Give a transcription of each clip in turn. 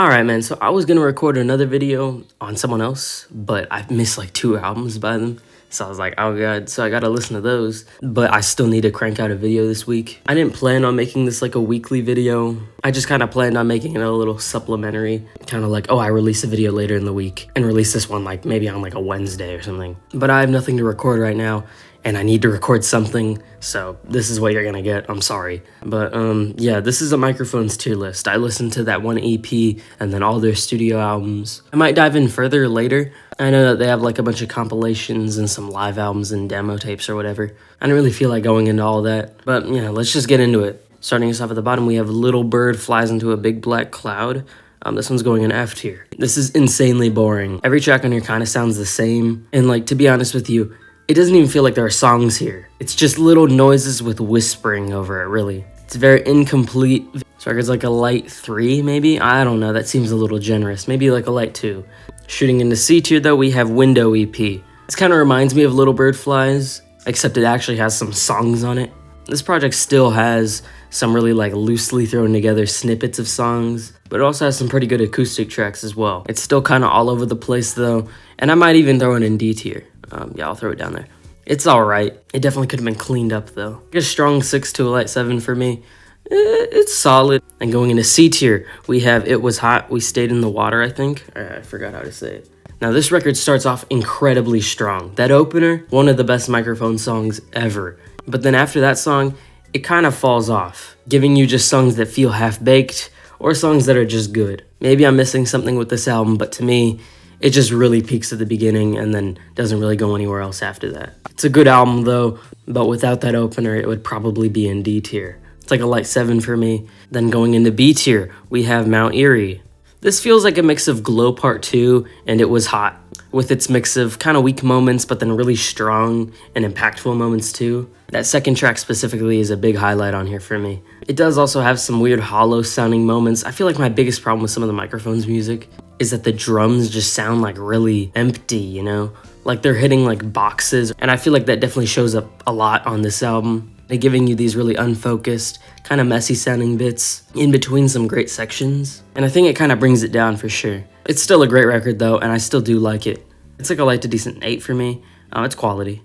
Alright, man, so I was gonna record another video on someone else, but I've missed like 2 albums by them. So I was like, oh god, so I gotta listen to those. But I still need to crank out a video this week. I didn't plan on making this like a weekly video. I just kind of planned on making it a little supplementary. Kind of like, oh, I release a video later in the week and release this one like maybe on like a Wednesday or something. But I have nothing to record right now and I need to record something, so this is what you're gonna get. I'm sorry. But yeah, this is a Microphones tier list. I listened to that one EP and then all their studio albums. I might dive in further later. I know that they have like a bunch of compilations and some live albums and demo tapes or whatever. I don't really feel like going into all that, but yeah, let's just get into it. Starting us off at the bottom, we have Little Bird Flies Into a Big Black Cloud. This one's going in F tier. This is insanely boring. Every track on here kind of sounds the same, and like, to be honest with you, it doesn't even feel like there are songs here. It's just little noises with whispering over it, really. It's very incomplete. This record's like a light 3, maybe? I don't know, that seems a little generous. Maybe like a light 2. Shooting into C tier, though, we have Window EP. This kind of reminds me of Little Bird Flies, except it actually has some songs on it. This project still has some really like loosely thrown together snippets of songs, but it also has some pretty good acoustic tracks as well. It's still kind of all over the place though, and I might even throw it in D tier. Yeah, I'll throw it down there. It's alright. It definitely could have been cleaned up though. A strong 6 to a light 7 for me. It's solid. And going into C tier, we have It Was Hot, We Stayed in the Water, I think. I forgot how to say it. Now this record starts off incredibly strong. That opener, one of the best Microphone songs ever. But then after that song, it kind of falls off, giving you just songs that feel half-baked or songs that are just good. Maybe I'm missing something with this album, but to me, it just really peaks at the beginning and then doesn't really go anywhere else after that. It's a good album though, but without that opener, it would probably be in D tier. It's like a light 7 for me. Then going into B tier, we have Mount Erie. This feels like a mix of Glow Part 2 and It Was Hot, with its mix of kind of weak moments, but then really strong and impactful moments too. That second track specifically is a big highlight on here for me. It does also have some weird hollow sounding moments. I feel like my biggest problem with some of the Microphones music is that the drums just sound like really empty, you know? Like they're hitting like boxes, and I feel like that definitely shows up a lot on this album. They're giving you these really unfocused, kind of messy sounding bits in between some great sections, and I think it kind of brings it down for sure. It's still a great record though, and I still do like it. It's like a light to decent 8 for me. It's quality.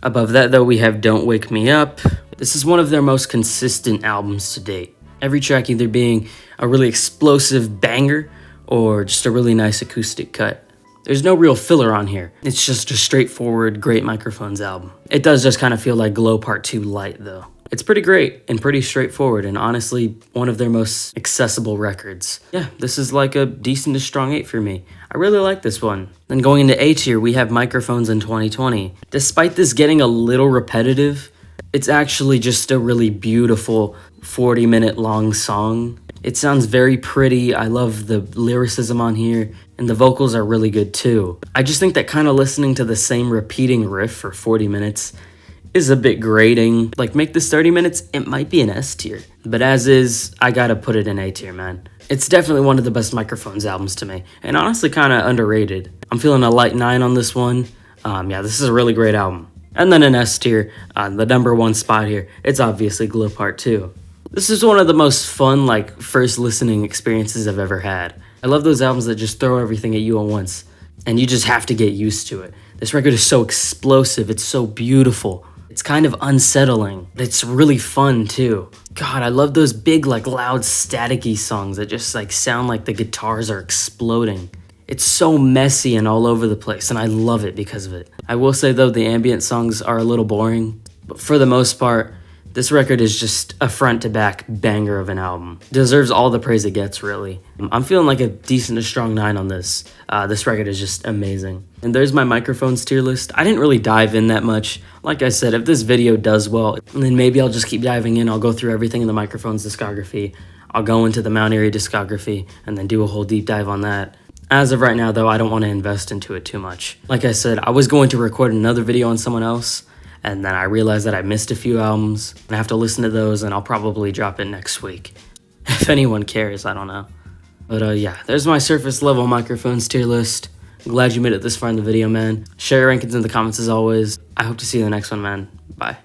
Above that though, we have Don't Wake Me Up. This is one of their most consistent albums to date. Every track either being a really explosive banger or just a really nice acoustic cut. There's no real filler on here. It's just a straightforward, great Microphones album. It does just kind of feel like Glow Part 2 light though. It's pretty great and pretty straightforward, and honestly, one of their most accessible records. Yeah, this is like a decent to strong 8 for me. I really like this one. Then going into A tier, we have Microphones in 2020. Despite this getting a little repetitive, it's actually just a really beautiful 40-minute long song. It sounds very pretty. I love the lyricism on here, and the vocals are really good too. I just think that kind of listening to the same repeating riff for 40 minutes is a bit grating. Like, make this 30 minutes, it might be an S tier. But as is, I gotta put it in A tier, man. It's definitely one of the best Microphones albums to me, and honestly kind of underrated. I'm feeling a light 9 on this one. Yeah, this is a really great album. And then an S tier, the number 1 spot here, it's obviously Glow Part 2. This is one of the most fun, like, first listening experiences I've ever had. I love those albums that just throw everything at you at once, and you just have to get used to it. This record is so explosive, it's so beautiful. It's kind of unsettling, but it's really fun too. God, I love those big, like, loud, staticky songs that just, like, sound like the guitars are exploding. It's so messy and all over the place, and I love it because of it. I will say, though, the ambient songs are a little boring, but for the most part, this record is just a front-to-back banger of an album. Deserves all the praise it gets, really. I'm feeling like a decent to strong 9 on this. This record is just amazing. And there's my Microphones tier list. I didn't really dive in that much. Like I said, if this video does well, then maybe I'll just keep diving in. I'll go through everything in the Microphones discography. I'll go into the Mount Erie discography and then do a whole deep dive on that. As of right now, though, I don't want to invest into it too much. Like I said, I was going to record another video on someone else, and then I realized that I missed a few albums, and I have to listen to those, and I'll probably drop it next week. If anyone cares, I don't know. But yeah, there's my surface level Microphones tier list. I'm glad you made it this far in the video, man. Share your rankings in the comments as always. I hope to see you in the next one, man. Bye.